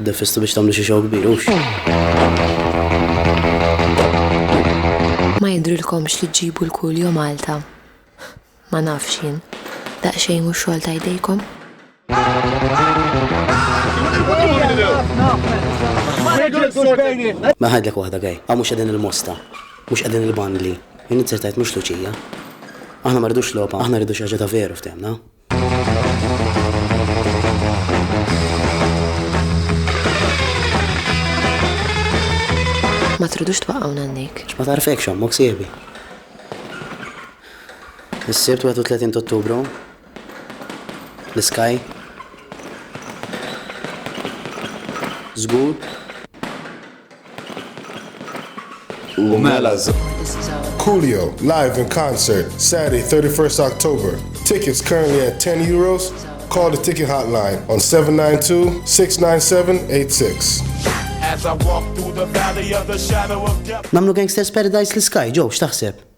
Defistu biex tagħmlu xi xew kbir hux. Ma jidrilkomx li tġibu l-kulju Malta. Ma nafx jien. Daqsxejn mhux xogħol ta' jdejkom? Ma ħadlek waħda gaj, mhux qegħdin il-mosta, mhux qegħdin il-banli. Jien insertajt mhux Luċija. Aħna ma rridux logħba, aħna rridu xi ħaġa ta' veru f'temna. Ma tridux twaqgħuna għandek. X'ma tarfekx ammok siebi. Is-sibt 31 Ottubru. L-Sky. Żgur. U mela Coolio, live in concert, Saturday, 31st October. Tickets currently at €10. Call the ticket hotline on 792-697-86. As I walk through the valley of the shadow of death. Namlu Gangsters Paradise l-Sky, ġew, x'taħseb?